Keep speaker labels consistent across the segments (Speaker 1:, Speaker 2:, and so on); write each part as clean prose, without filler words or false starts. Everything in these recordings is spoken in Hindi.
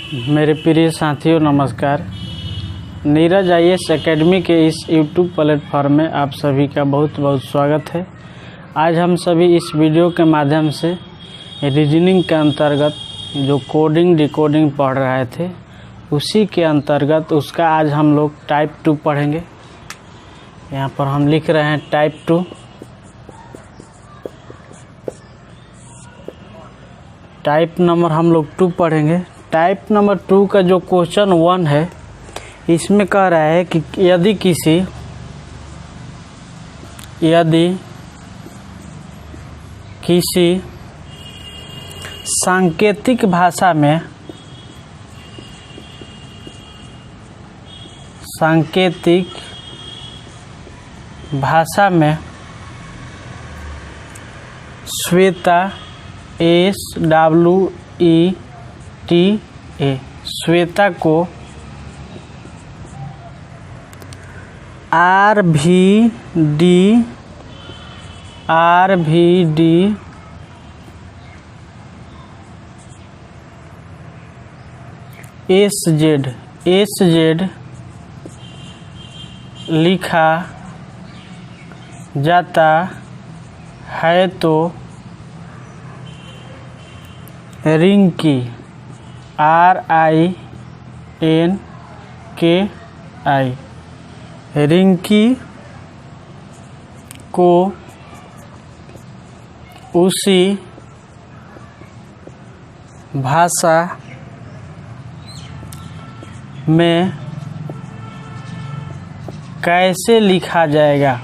Speaker 1: मेरे प्रिय साथियों नमस्कार। नीरज IAS एकेडमी के इस YouTube प्लेटफॉर्म में आप सभी का बहुत बहुत स्वागत है। आज हम सभी इस वीडियो के माध्यम से रीजनिंग के अंतर्गत जो कोडिंग डिकोडिंग पढ़ रहे थे उसी के अंतर्गत उसका आज हम लोग टाइप 2 पढ़ेंगे। यहाँ पर हम लिख रहे हैं टाइप 2। टाइप नंबर हम लोग 2 पढ़ेंगे। टाइप नंबर 2 का जो क्वेश्चन 1 है इसमें कह रहा है कि यदि किसी सांकेतिक भाषा में श्वेता SWETA श्वेता को RVD SZ लिखा जाता है तो रिंकी RINKI रिंकी को उसी भाषा में कैसे लिखा जाएगा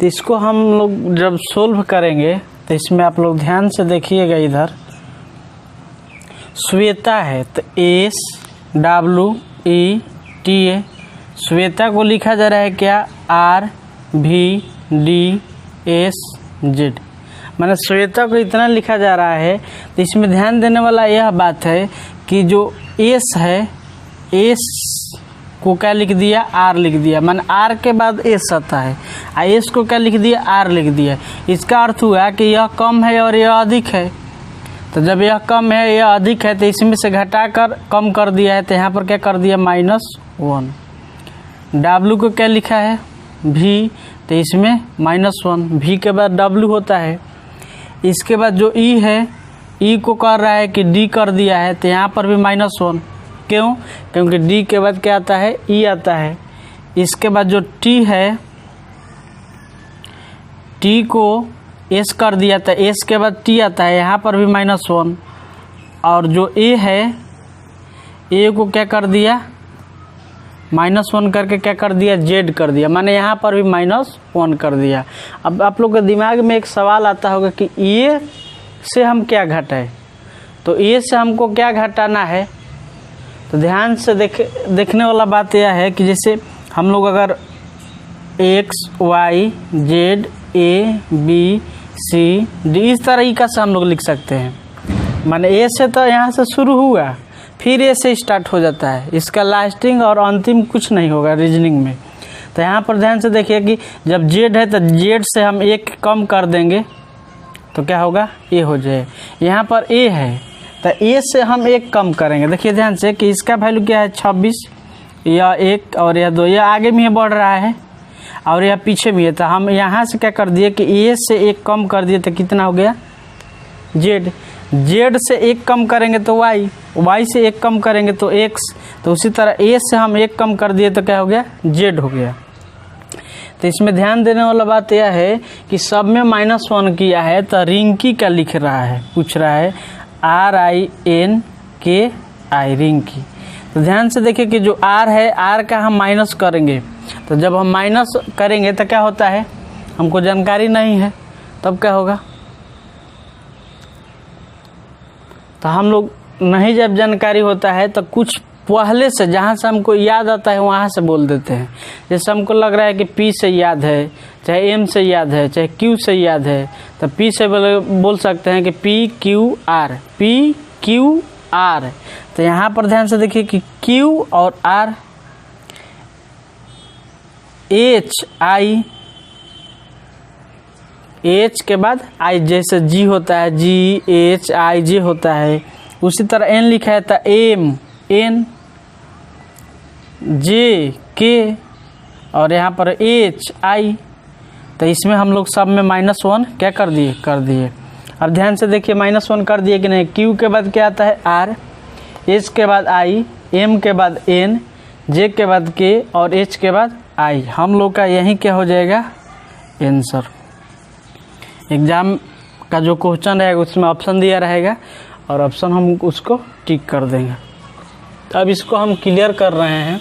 Speaker 1: तो इसको हम लोग जब सोल्व करेंगे तो इसमें आप लोग ध्यान से देखिएगा। इधर श्वेता है तो SWETA श्वेता को लिखा जा रहा है क्या RVDSZ माने श्वेता को इतना लिखा जा रहा है। तो इसमें ध्यान देने वाला यह बात है कि जो S है S को क्या लिख दिया R लिख दिया, माने R के बाद S आता है। S को क्या लिख दिया R लिख दिया। इसका अर्थ हुआ कि यह कम है और यह अधिक है। तो जब यह कम है यह अधिक है तो इसमें से घटाकर कम कर दिया है। तो यहाँ पर क्या कर दिया -1। W को क्या लिखा है V, तो इसमें -1। V के बाद W होता है। इसके बाद जो E है E को कर रहा है कि D कर दिया है तो यहाँ पर भी -1। क्यों? क्योंकि D के बाद क्या आता है E आता है। इसके बाद जो T है T को S कर दिया था, S के बाद T आता है, यहाँ पर भी -1। और जो A है A को क्या कर दिया -1 करके क्या कर दिया Z कर दिया, माने यहाँ पर भी -1 कर दिया। अब आप लोग के दिमाग में एक सवाल आता होगा कि A से हम क्या घटाएं, तो A से हमको क्या घटाना है। तो ध्यान से देखने वाला बात यह है कि जैसे हम लोग अगर X Y Z A B C D इस तरीक़ा से हम लोग लिख सकते हैं। माने A से तो यहाँ से शुरू हुआ फिर A से स्टार्ट हो जाता है, इसका लास्टिंग और अंतिम कुछ नहीं होगा रीजनिंग में। तो यहाँ पर ध्यान से देखिए कि जब Z है तो Z से हम 1 कम कर देंगे तो क्या होगा A हो जाए। यहाँ पर A है तो A से हम 1 कम करेंगे। देखिए ध्यान से कि इसका वैल्यू क्या है 26, यह 1 और यह 2, यह आगे में बढ़ रहा है और यह पीछे भी है। तो हम यहाँ से क्या कर दिए कि A से 1 कम कर दिए तो कितना हो गया Z से 1 कम करेंगे तो Y से 1 कम करेंगे तो X। तो उसी तरह A से हम 1 कम कर दिए तो क्या हो गया Z हो गया। तो इसमें ध्यान देने वाला बात यह है कि सब में -1 किया है तो रिंकी का लिख रहा है, पूछ रहा है RINKI रिंकी। तो ध्यान से देखिए कि जो R है R का हम माइनस करेंगे। तो जब हम माइनस करेंगे तो क्या होता है, हमको जानकारी नहीं है तब क्या होगा। तो हम लोग नहीं जब जानकारी होता है तो कुछ पहले से जहाँ से हमको याद आता है वहाँ से बोल देते हैं। जैसे हमको लग रहा है कि P से याद है, चाहे M से याद है, चाहे Q से याद है, तो P से बोल सकते हैं कि PQR। तो यहाँ पर ध्यान से देखिए कि Q और R HI एच के बाद आई, जैसे जी होता है जी एच आई जे होता है, उसी तरह एन लिखा है तो एम एन जे के और यहाँ पर एच आई। तो इसमें हम लोग सब में -1 क्या कर दिए। अब ध्यान से देखिए -1 कर दिए कि नहीं। क्यू के बाद क्या आता है आर, एच के बाद आई, एम के बाद एन, जे के बाद के और एच के बाद आई। हम लोग का यही क्या हो जाएगा आंसर। एग्ज़ाम का जो क्वेश्चन रहेगा उसमें ऑप्शन दिया रहेगा और ऑप्शन हम उसको टिक कर देंगे। तो अब इसको हम क्लियर कर रहे हैं।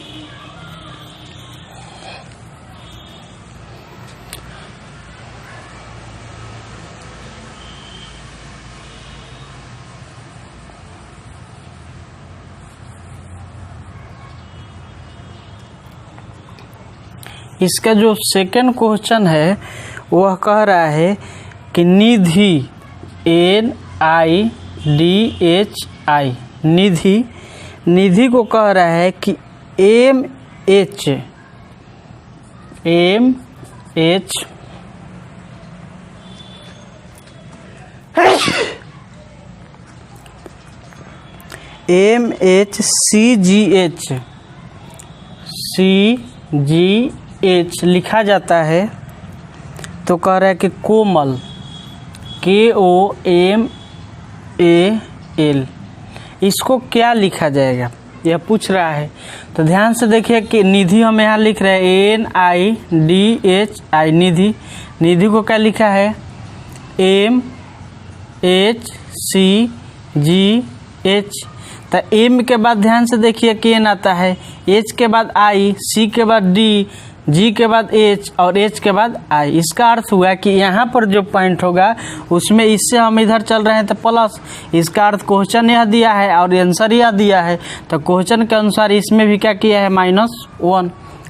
Speaker 1: इसका जो सेकंड क्वेश्चन है वह कह रहा है कि निधि NIDHI, निधि को कह रहा है कि MH CGH लिखा जाता है। तो कह रहा है कि कोमल KOMAL, इसको क्या लिखा जाएगा यह पूछ रहा है। तो ध्यान से देखिए कि निधि हम यहाँ लिख रहे हैं NIDHI, निधि को क्या लिखा है MHCGH। तो एम के बाद ध्यान से देखिए कि एन आता है, एच के बाद आई, सी के बाद डी, जी के बाद एच और एच के बाद आई। इसका अर्थ हुआ कि यहाँ पर जो पॉइंट होगा उसमें इससे हम इधर चल रहे हैं तो प्लस। इसका अर्थ क्वेश्चन यह दिया है और आंसर यह दिया है, तो क्वेश्चन के अनुसार इसमें भी क्या किया है -1।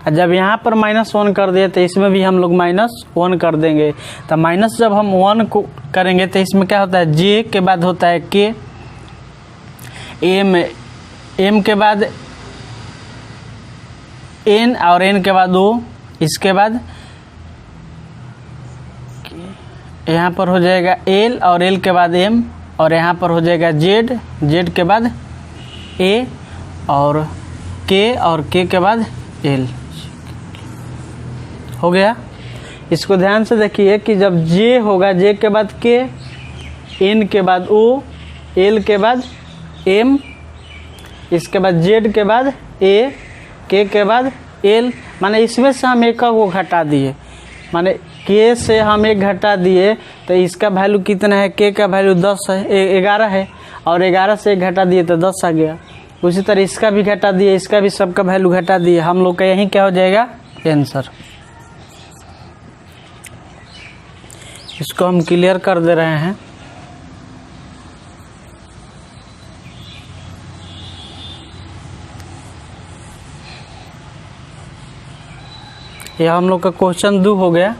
Speaker 1: जब यहाँ पर -1 कर दिए तो इसमें भी हम लोग -1 कर देंगे। तो माइनस जब हम 1 को करेंगे तो इसमें क्या होता है जे के बाद होता है के, एम के बाद एन और एन के बाद ओ, इसके बाद यहाँ पर हो जाएगा एल और एल के बाद एम और यहाँ पर हो जाएगा जेड, जेड के बाद ए और के के बाद एल। हो गया। इसको ध्यान से देखिए कि जब जे होगा जे के बाद के, एन के बाद ओ, एल के बाद एम, इसके बाद जेड के बाद ए, के बाद एल। माने इसमें से हम एक को घटा दिए, माने के से हम एक घटा दिए तो इसका वैल्यू कितना है, के का वैल्यू 10 है, 11 है और 11 से एक घटा दिए तो 10 आ गया। उसी तरह इसका भी घटा दिए, इसका भी सबका वैल्यू घटा दिए। हम लोग का यही क्या हो जाएगा आंसर। इसको हम क्लियर कर दे रहे हैं। यह हम लोग का क्वेश्चन 2 हो गया।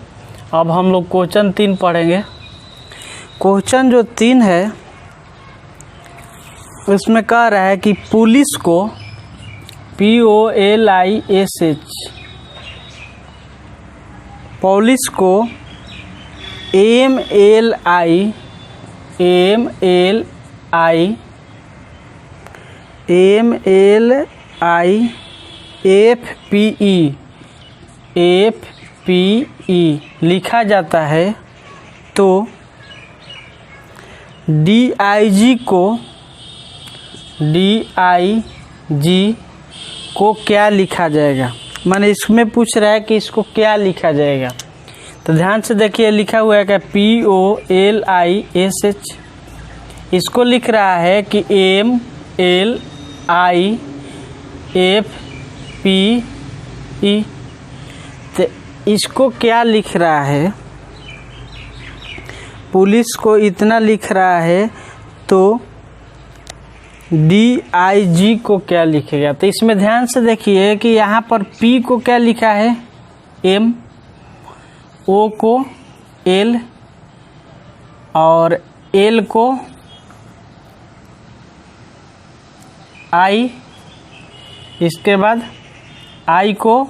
Speaker 1: अब हम लोग क्वेश्चन 3 पढ़ेंगे। क्वेश्चन जो 3 है उसमें कह रहा है कि पुलिस को POLISH, पुलिस को FPE लिखा जाता है। तो DIG को क्या लिखा जाएगा। माने इसमें पूछ रहा है कि इसको क्या लिखा जाएगा। तो ध्यान से देखिए लिखा हुआ है कि POLISH, इसको लिख रहा है कि MLIFPE। तो इसको क्या लिख रहा है, पुलिस को इतना लिख रहा है तो DIG को क्या लिखेगा। तो इसमें ध्यान से देखिए कि यहाँ पर P को क्या लिखा है M, O को L और L को I, इसके बाद I को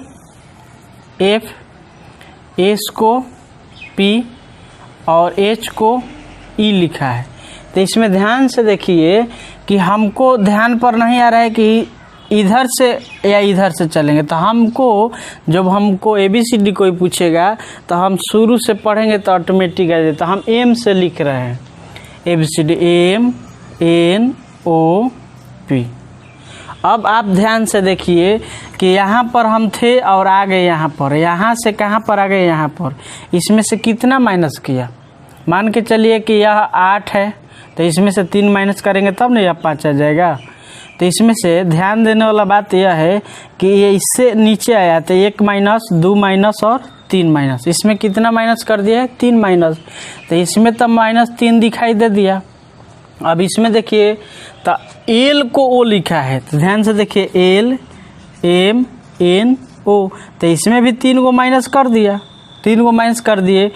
Speaker 1: F, S को P और H को E लिखा है। तो इसमें ध्यान से देखिए कि हमको ध्यान पर नहीं आ रहा है कि इधर से या इधर से चलेंगे। तो हमको जब हमको ABCD कोई पूछेगा तो हम शुरू से पढ़ेंगे तो ऑटोमेटिक आ जाए। तो हम M से लिख रहे हैं ABCD M N O P। अब आप ध्यान से देखिए कि यहाँ पर हम थे और आ गए यहाँ पर, यहाँ से कहाँ पर आ गए यहाँ पर। इसमें से कितना माइनस किया, मान के चलिए कि यह 8 है तो इसमें से 3 माइनस करेंगे तब ना यह 5 आ जाएगा। तो इसमें से ध्यान देने वाला बात यह है कि ये इससे नीचे आया तो 1 माइनस 2 माइनस और 3 माइनस। इसमें कितना माइनस कर दिया है, 3 माइनस। तो इसमें तब -3 दिखाई दे दिया। अब इसमें देखिए तो एल को ओ लिखा है, तो ध्यान से देखिए एल M N O। तो इसमें भी 3 को माइनस कर दिया, 3 को माइनस कर दिए।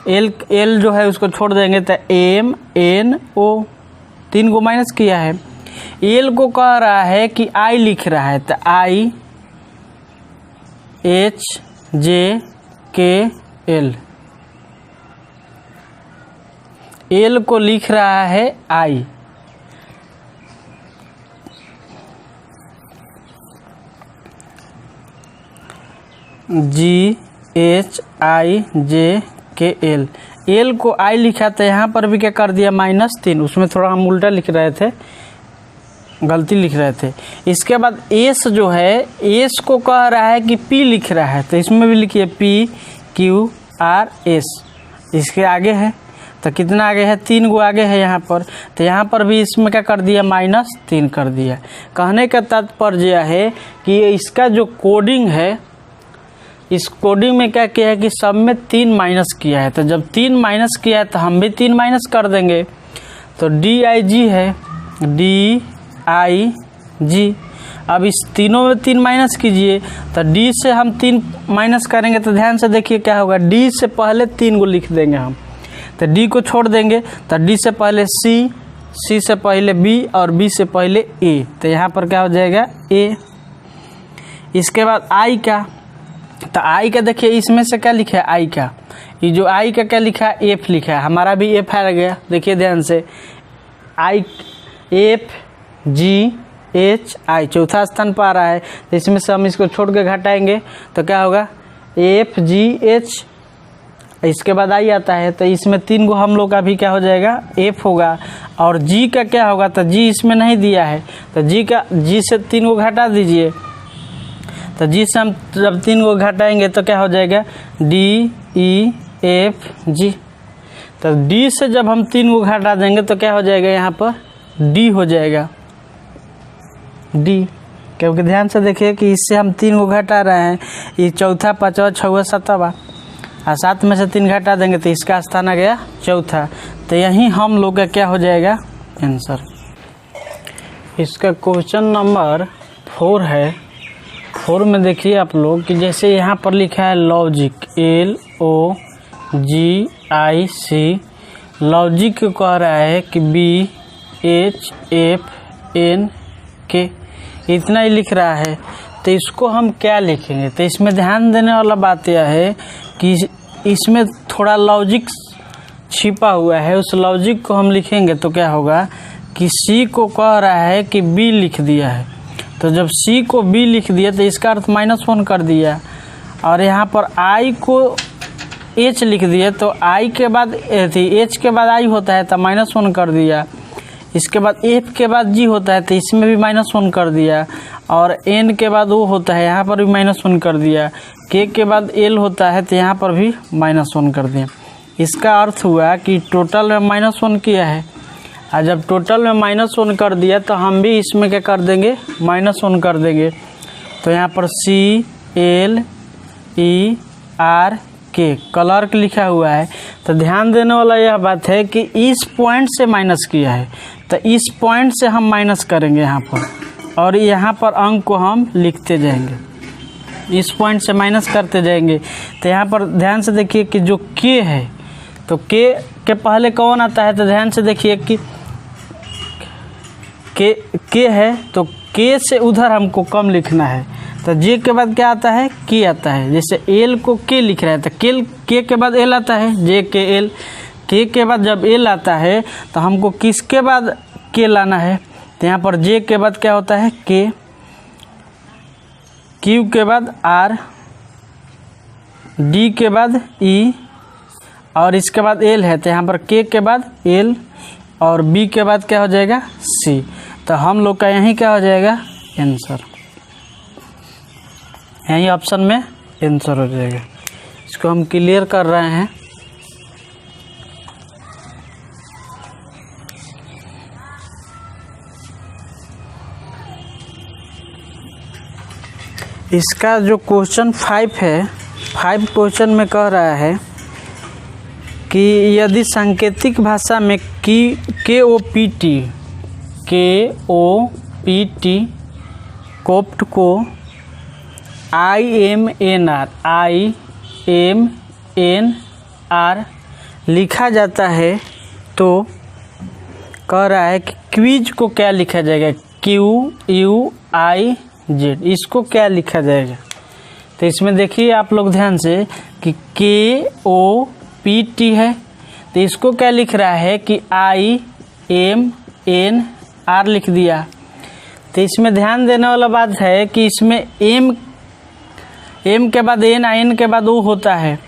Speaker 1: एल जो है उसको छोड़ देंगे तो M N O, 3 को माइनस किया है। एल को कह रहा है कि I लिख रहा है तो I H J K L, L को लिख रहा है I। GHIJKL, एल को I लिखा तो यहाँ पर भी क्या कर दिया -3। उसमें थोड़ा हम उल्टा लिख रहे थे, गलती लिख रहे थे। इसके बाद एस जो है, एस को कह रहा है कि P लिख रहा है तो इसमें भी लिखिए PQRS। इसके आगे है तो कितना आगे है, 3 को आगे है यहाँ पर। तो यहाँ पर भी इसमें क्या कर दिया, -3 कर दिया। कहने का तात्पर्य है कि इसका जो कोडिंग है, इस कोडिंग में क्या किया है कि सब में 3 माइनस किया है। तो जब 3 माइनस किया है तो हम भी 3 माइनस कर देंगे। तो DIG है, DIG। अब इस तीनों में 3 माइनस कीजिए तो D से हम 3 माइनस करेंगे तो ध्यान से देखिए क्या होगा, D से पहले 3 को लिख देंगे हम। तो D को छोड़ देंगे तो D से पहले C, C से पहले B और B से पहले A। तो यहाँ पर क्या हो जाएगा A। इसके बाद I का, तो I का देखिए इसमें से क्या लिखा है, I का, ये जो I का क्या लिखा है, F लिखा है। हमारा भी F आ गया, देखिए ध्यान से I F G H I चौथा स्थान पर आ रहा है। तो इसमें से हम इसको छोड़ के घटाएंगे तो क्या होगा F G H, इसके बाद I आता है। तो इसमें 3 को हम लोग का भी क्या हो जाएगा, F होगा। और G का क्या होगा, तो G इसमें नहीं दिया है तो G से 3 को घटा दीजिए। तो G से हम जब 3 को घटाएंगे तो क्या हो जाएगा D E F G। तो D से जब हम 3 को घटा देंगे तो क्या हो जाएगा, यहाँ पर D हो जाएगा, D। क्योंकि ध्यान से देखिए कि इससे हम 3 को घटा रहे हैं, ये चौथा, पाँचवा, छठवा, सातवा, और 7 में से 3 घटा देंगे तो इसका स्थान आ गया चौथा। तो यहीं हम लोग का क्या हो जाएगा आंसर। इसका क्वेश्चन नंबर 4 है। 4 में देखिए आप लोग कि जैसे यहाँ पर लिखा है लॉजिक, LOGIC, लॉजिक को कह रहा है कि BHFNK, इतना ही लिख रहा है। तो इसको हम क्या लिखेंगे, तो इसमें ध्यान देने वाला बात यह है कि इसमें थोड़ा लॉजिक छिपा हुआ है। उस लॉजिक को हम लिखेंगे तो क्या होगा कि C को कह रहा है कि B लिख दिया है। तो जब C को B लिख दिया तो इसका अर्थ -1 कर दिया। और यहाँ पर I को H लिख दिया तो I के बाद H के बाद I होता है तो -1 कर दिया। इसके बाद F के बाद G होता है तो इसमें भी -1 कर दिया। और N के बाद O होता है, यहाँ पर भी -1 कर दिया। K के बाद L होता है तो यहाँ पर भी -1 कर दिया। इसका अर्थ हुआ कि टोटल में -1 किया है। और जब टोटल में -1 कर दिया तो हम भी इसमें क्या कर देंगे, -1 कर देंगे। तो यहाँ पर CLERK क्लर्क लिखा हुआ है। तो ध्यान देने वाला यह बात है कि इस पॉइंट से माइनस किया है तो इस पॉइंट से हम माइनस करेंगे यहाँ पर, और यहाँ पर अंक को हम लिखते जाएंगे, इस पॉइंट से माइनस करते जाएंगे। तो यहाँ पर ध्यान से देखिए कि जो K है तो K के पहले कौन आता है, तो ध्यान से देखिए कि K है तो K से उधर हमको कम लिखना है। तो J के बाद क्या आता है, K आता है। जैसे L को K लिख रहा है तो K के बाद L आता है, JKL। के के बाद जब एल आता है तो हमको किसके बाद के लाना है, तो यहाँ पर जे के बाद क्या होता है के, क्यू के बाद आर, डी के बाद ई, और इसके बाद एल है तो यहाँ पर के के बाद एल, और बी के बाद क्या हो जाएगा सी। तो हम लोग का यहीं क्या हो जाएगा आंसर, यहीं ऑप्शन में आंसर हो जाएगा। इसको हम क्लियर कर रहे हैं। इसका जो क्वेश्चन 5 है, 5 क्वेश्चन में कह रहा है कि यदि सांकेतिक भाषा में KOPT कोप्ट को IMNR लिखा जाता है तो कह रहा है कि क्विज को क्या लिखा जाएगा, QUIZ, इसको क्या लिखा जाएगा। तो इसमें देखिए आप लोग ध्यान से कि KOPT है तो इसको क्या लिख रहा है कि IMNR लिख दिया। तो इसमें ध्यान देने वाला बात है कि इसमें M के बाद N के बाद O होता है,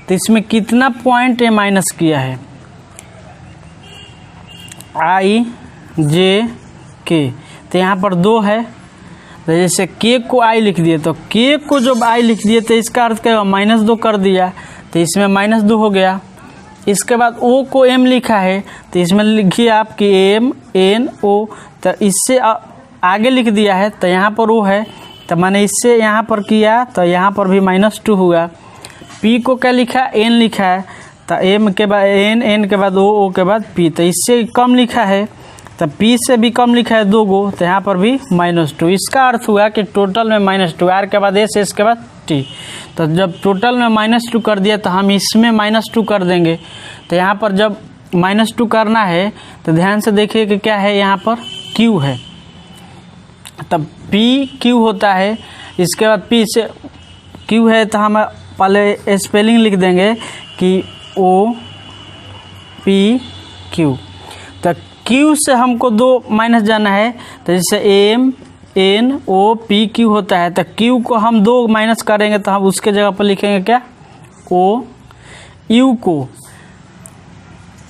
Speaker 1: तो इसमें कितना पॉइंट ए माइनस किया है, IJK, तो यहाँ पर 2 है। तो जैसे K को I लिख दिए तो K को जब I लिख दिए तो इसका अर्थ क्या हुआ, -2 कर दिया, तो इसमें -2 हो गया। इसके बाद O को M लिखा है तो इसमें लिखिए आपकी MNO, तो इससे आगे लिख दिया है तो यहाँ पर O है, तो मैंने इससे यहाँ पर किया तो यहाँ पर भी -2 हुआ। P को क्या लिखा, N लिखा है, तो M के बाद N के बाद O के बाद P, तो इससे कम लिखा है तो P से भी कम लिखा है 2 गो, तो यहाँ पर भी -2। इसका अर्थ हुआ कि टोटल में -2, R के बाद S के बाद T। तो जब टोटल में -2 कर दिया तो हम इसमें -2 कर देंगे। तो यहाँ पर जब -2 करना है तो ध्यान से देखिए कि क्या है, यहाँ पर Q है, तब PQ होता है। इसके बाद P से Q है तो हम पहले स्पेलिंग लिख देंगे कि OPQ। तो Q से हमको 2 माइनस जाना है, तो जैसे MNOPQ होता है तो Q को हम 2 माइनस करेंगे तो हम उसके जगह पर लिखेंगे क्या, U को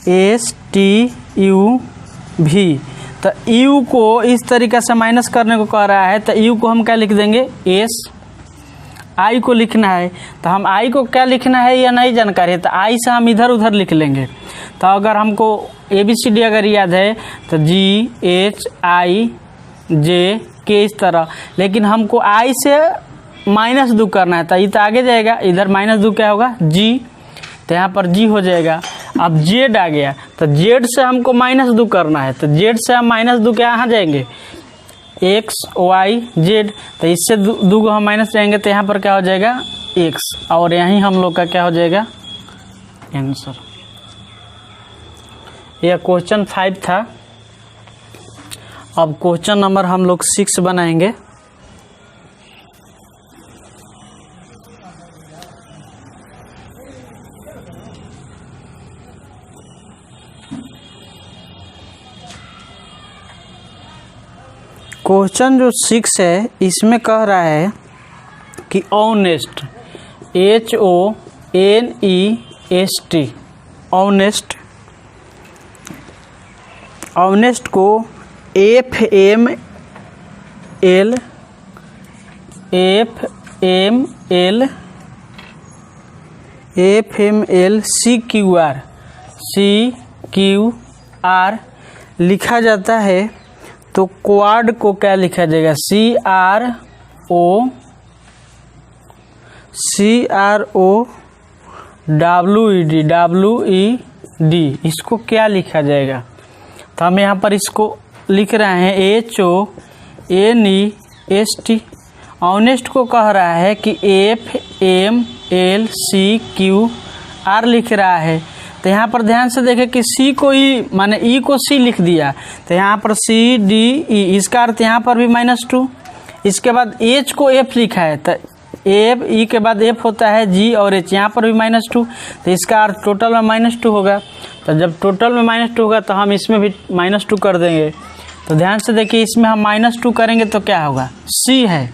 Speaker 1: STUV। तो U को इस तरीक़े से माइनस करने को कह रहा है तो U को हम क्या लिख देंगे S। I को लिखना है तो हम I को क्या लिखना है या नहीं जानकारी है तो I से हम इधर उधर लिख लेंगे। तो अगर हमको ABCD अगर याद है तो GHIJK इस तरह, लेकिन हमको I से -2 करना है तो ये तो आगे जाएगा, इधर -2 क्या होगा G, तो यहाँ पर G हो जाएगा। अब Z आ गया तो Z से हमको -2 करना है तो Z से हम -2 के यहाँ जाएंगे X Y Z, तो इससे 2 को हम माइनस जाएंगे तो यहाँ पर क्या हो जाएगा X, और यहीं हम लोग का क्या हो जाएगा आंसर। यह क्वेश्चन 5 था। अब क्वेश्चन नंबर हम लोग 6 बनाएंगे। क्वेश्चन जो 6 है इसमें कह रहा है कि ऑनेस्ट, HONEST, ऑनेस्ट को FML CQR लिखा जाता है तो क्वाड को क्या लिखा जाएगा, CROWED, इसको क्या लिखा जाएगा। तो हम यहाँ पर इसको लिख रहे हैं HONEST। ऑनेस्ट को कह रहा है कि FML CQR लिख रहा है, तो यहाँ पर ध्यान से देखें कि C को E माने E को C लिख दिया, तो यहाँ पर CDE, इसका अर्थ यहाँ पर भी -2। इसके बाद H को F लिखा है तो एफ ई के बाद एफ होता है जी और एच, यहाँ पर भी -2, तो इसका अर्थ टोटल में -2 होगा। तो जब टोटल में -2 होगा तो हम इसमें भी -2 कर देंगे। तो ध्यान से देखिए, इसमें हम -2 करेंगे तो क्या होगा, सी है,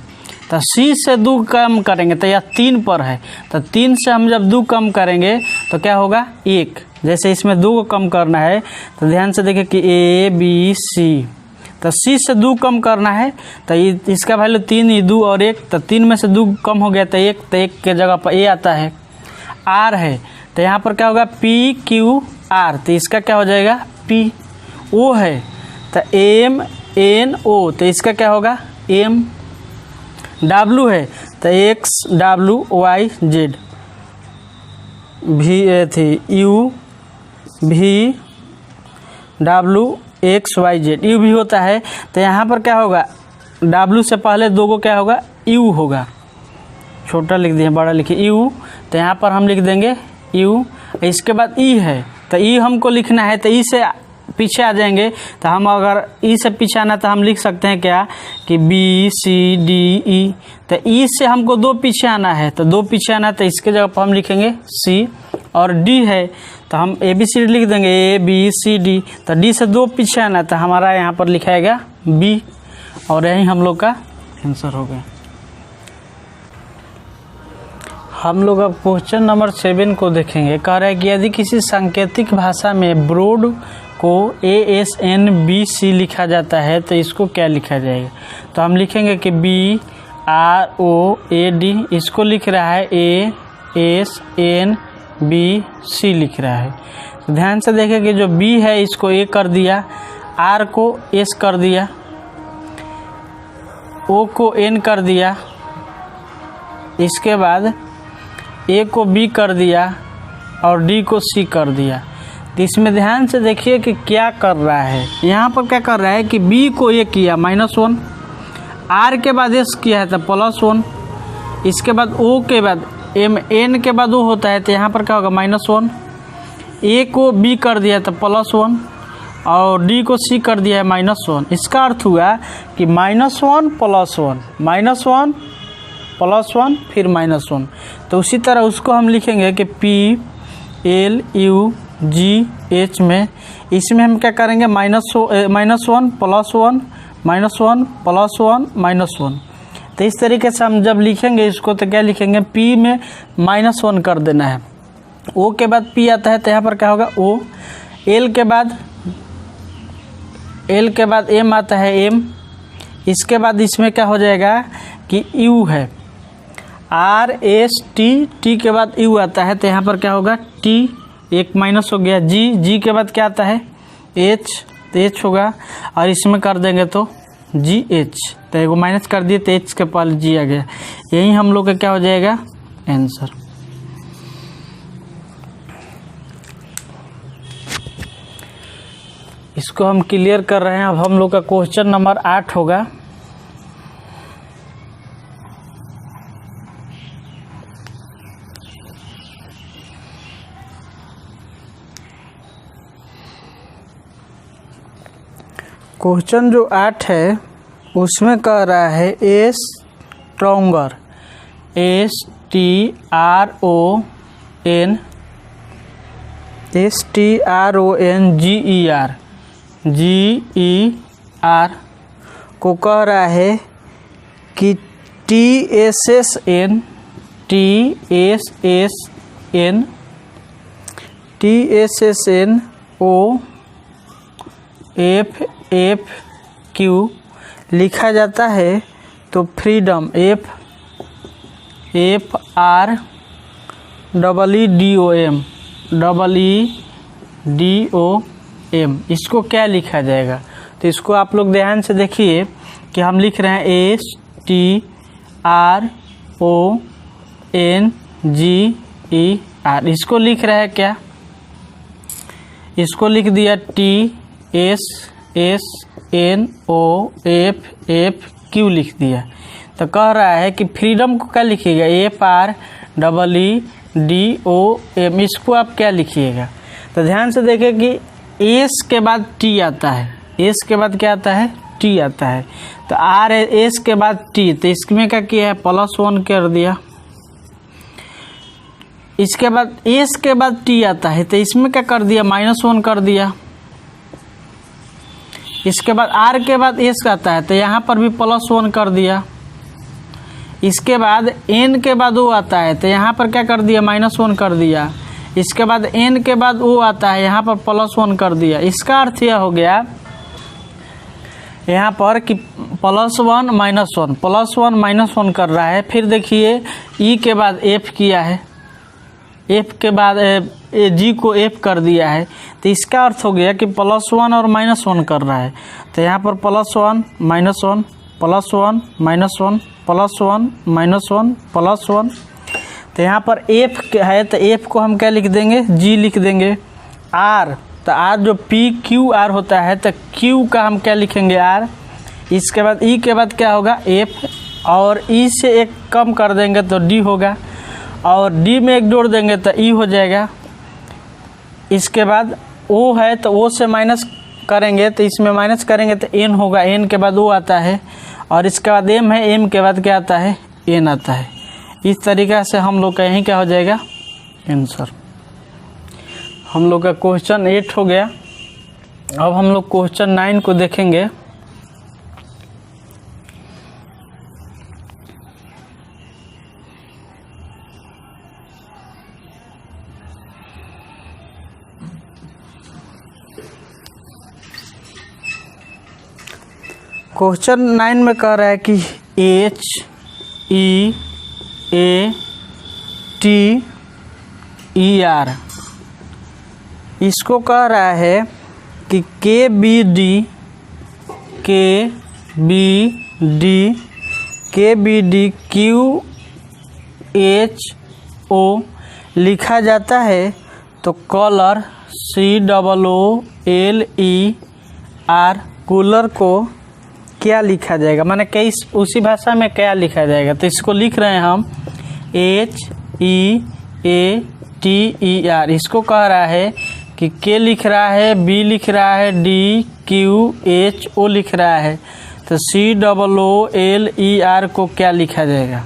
Speaker 1: तो सी से 2 कम करेंगे तो यह 3 पर है, तो 3 से हम जब 2 कम करेंगे तो क्या होगा 1। जैसे इसमें 2 को कम करना है तो ध्यान से देखिए कि ए बी सी, तो सी से 2 कम करना है तो इसका वैल्यू 3, ये 2 और 1, तो 3 में से 2 कम हो गया तो 1, तो 1 के जगह पर ए आता है। आर है तो यहाँ पर क्या होगा पी क्यू आर, तो इसका क्या हो जाएगा पी। ओ है तो एम एन ओ, तो इसका क्या होगा एम। डब्लू है तो एक्स डब्लू वाई जेड, भी T U V W X Y Z, U भी होता है तो यहाँ पर क्या होगा, डब्लू से पहले 2 को क्या होगा यू होगा, छोटा लिख दिए बड़ा लिखिए यू, तो यहाँ पर हम लिख देंगे यू। इसके बाद ई है तो ई हमको लिखना है, तो ई से पीछे आ जाएंगे, तो हम अगर ई से पीछे आना तो हम लिख सकते हैं क्या कि बी सी डी ई, तो ई से हमको 2 पीछे आना है, तो 2 पीछे आना है तो इसके जगह पर हम लिखेंगे सी। और डी है तो हम ए बी सी डी लिख देंगे ए बी सी डी, तो डी से 2 पीछे आना है तो हमारा यहाँ पर लिखाएगा बी, और यही हम लोग का आंसर हो गया। हम लोग अब क्वेश्चन नंबर 7 को देखेंगे। कह रहा है कि यदि किसी सांकेतिक भाषा में ब्रॉड को ASNBC लिखा जाता है तो इसको क्या लिखा जाएगा, तो हम लिखेंगे कि BROAD, इसको लिख रहा है ASNBC लिख रहा है। तो ध्यान से देखें कि जो B है इसको A कर दिया, R को S कर दिया, O को N कर दिया, इसके बाद A को B कर दिया और D को C कर दिया। तो इसमें ध्यान से देखिए कि क्या कर रहा है, यहाँ पर क्या कर रहा है कि B को A किया -1, R के बाद S किया है तो +1, इसके बाद O के बाद N के बाद O होता है तो यहाँ पर क्या होगा -1, A को B कर दिया तो +1 और D को C कर दिया है -1। इसका अर्थ हुआ कि -1 +1 फिर -1। तो उसी तरह उसको हम लिखेंगे कि PLUGH में, इसमें हम क्या करेंगे -1 +1 -1 +1 तो इस तरीके से हम जब लिखेंगे इसको तो क्या लिखेंगे P में -1 कर देना है। O के बाद P आता है तो यहाँ पर क्या होगा O, L के बाद M आता है M, इसके बाद इसमें क्या हो जाएगा कि U है RST के बाद U आता है तो यहाँ पर क्या होगा T, एक माइनस हो गया, G के बाद क्या आता है H, तो H होगा और इसमें कर देंगे तो GH, तो एगो माइनस कर दिए तो H के पहले G आ गया। यही हम लोग का क्या हो जाएगा आंसर। इसको हम क्लियर कर रहे हैं। अब हम लोग का क्वेश्चन नंबर 8 होगा। क्वेश्चन जो 8 है उसमें कह रहा है स्ट्रॉन्गर STRONGER को कह रहा है कि TSSN लिखा जाता है तो फ्रीडम FREEDOM इसको क्या लिखा जाएगा। तो इसको आप लोग ध्यान से देखिए कि हम लिख रहे हैं STRONGER, इसको लिख रहा है क्या, इसको लिख दिया TSSNOFFQ लिख दिया। तो कह रहा है कि फ्रीडम को क्या लिखिएगा FREEDOM, इसको आप क्या लिखिएगा। तो ध्यान से देखिए कि एस के बाद टी आता है, एस के बाद क्या आता है टी आता है, तो आर एस के बाद टी, तो इसमें क्या किया है +1 कर दिया। इसके बाद एस के बाद टी आता है, तो इसमें क्या कर दिया -1 कर दिया। इसके बाद आर के बाद एस आता है, तो यहाँ पर भी +1 कर दिया। इसके बाद एन के बाद ओ आता है, तो यहाँ पर क्या कर दिया -1 कर दिया। इसके बाद एन के बाद ओ आता है, यहाँ पर +1 कर दिया। इसका अर्थ यह हो गया यहाँ पर कि +1 -1 कर रहा है। फिर देखिए ई के बाद एफ किया है, एफ के बाद जी को एफ कर दिया है, तो इसका अर्थ हो गया कि +1 और -1 कर रहा है। तो यहाँ पर +1 -1 +1 -1 +1 -1 +1, तो यहाँ पर एफ है, तो एफ को हम क्या लिख देंगे जी लिख देंगे। आर, तो आर जो पी क्यू आर होता है, तो क्यू का हम क्या लिखेंगे आर। इसके बाद ई के बाद क्या होगा एफ, और ई से एक कम कर देंगे तो डी होगा, और डी में एक जोड़ देंगे तो ई हो जाएगा। इसके बाद ओ है, तो ओ से माइनस करेंगे, तो इसमें माइनस करेंगे तो एन होगा, एन के बाद ओ आता है, और इसके बाद एम है, एम के बाद क्या आता है एन आता है। इस तरीक़ा से हम लोग का यहीं क्या हो जाएगा आंसर। हम लोग का क्वेश्चन 8 हो गया। अब हम लोग क्वेश्चन 9 को देखेंगे। क्वेश्चन 9 में कह रहा है कि HEATER, इसको कह रहा है कि KBD QHO लिखा जाता है, तो कॉलर COOLER कूलर को क्या लिखा जाएगा, माने कई उसी भाषा में क्या लिखा जाएगा। तो इसको लिख रहे हैं हम HEATER। इसको कह रहा है कि के लिख रहा है, बी लिख रहा है, DQHO लिख रहा है, तो COOLER को क्या लिखा जाएगा।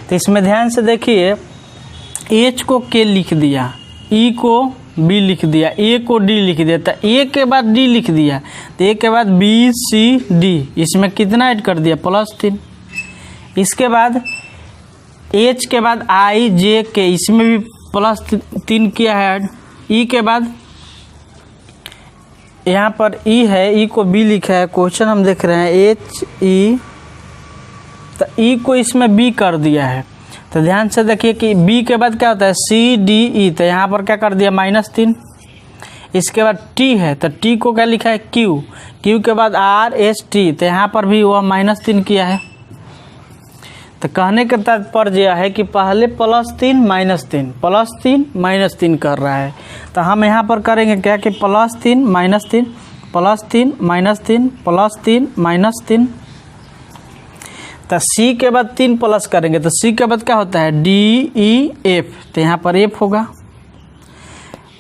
Speaker 1: तो इसमें ध्यान से देखिए, H को के लिख दिया, E को बी लिख दिया, ए को डी लिख दिया, तो ए के बाद डी लिख दिया, तो ए के बाद बी सी डी, इसमें कितना ऐड कर दिया +3। इसके बाद एच के बाद आई जे के, इसमें भी +3 किया है ऐड। ई के बाद यहाँ पर ई है, ई को बी लिखा है, क्वेश्चन हम देख रहे हैं HE, तो ई को इसमें बी कर दिया है। तो ध्यान से देखिए कि बी के बाद क्या होता है CDE, तो यहाँ पर क्या कर दिया -3। इसके बाद टी है, तो टी को क्या लिखा है क्यू, क्यू के बाद RST, तो यहाँ पर भी वह -3 किया है। तो कहने का तात्पर्य यह है कि पहले +3 -3 +3 -3 कर रहा है, तो हम यहाँ पर करेंगे क्या कि +3 -3 +3 -3 +3 -3, तो सी के बाद 3 प्लस करेंगे, तो सी के बाद क्या होता है DEF, तो यहाँ पर एफ होगा।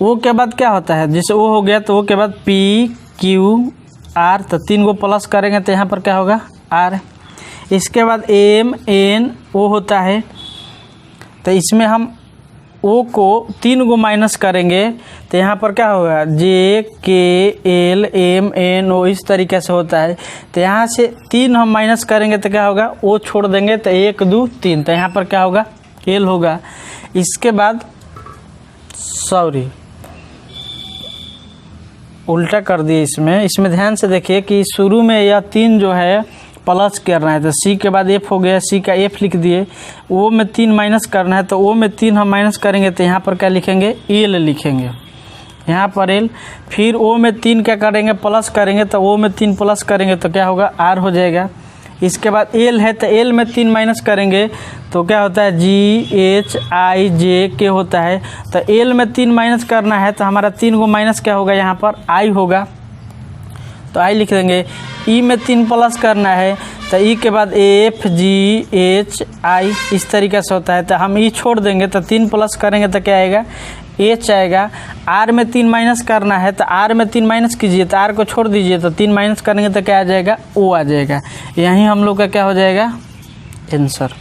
Speaker 1: ओ के बाद क्या होता है, जैसे ओ हो गया तो ओ के बाद PQR, तो 3 को प्लस करेंगे तो यहाँ पर क्या होगा R। इसके बाद MNO होता है, तो इसमें हम ओ को 3 को माइनस करेंगे तो यहाँ पर क्या होगा JKLMNO, इस तरीके से होता है। तो यहाँ से 3 हम माइनस करेंगे तो क्या होगा ओ छोड़ देंगे, तो 1 2 3, तो यहाँ पर क्या होगा L होगा। इसके बाद उल्टा कर दिए, इसमें ध्यान से देखिए कि शुरू में यह 3 जो है प्लस करना है, तो सी के बाद एफ हो गया, सी का एफ लिख दिए। ओ में 3 माइनस करना है, तो ओ में 3 हम माइनस करेंगे तो यहाँ पर क्या लिखेंगे एल लिखेंगे, यहाँ पर एल। फिर ओ में 3 क्या करेंगे प्लस करेंगे, तो ओ में 3 प्लस करेंगे तो क्या होगा आर हो जाएगा। इसके बाद एल है, तो एल में 3 माइनस करेंगे तो क्या होता है GHIJK होता है। तो एल में 3 माइनस करना है, तो हमारा 3 को माइनस क्या होगा यहाँ पर आई होगा, तो आई लिख देंगे। ई में 3 प्लस करना है, तो ई के बाद एफ जी एच आई इस तरीके से होता है। तो हम ई छोड़ देंगे तो 3 प्लस करेंगे तो क्या आएगा, एच आएगा। आर में 3 माइनस करना है तो आर में 3 माइनस कीजिए, तो आर को छोड़ दीजिए तो 3 माइनस करेंगे तो क्या आ जाएगा, ओ आ जाएगा। यहीं हम लोग का क्या हो जाएगा, आंसर।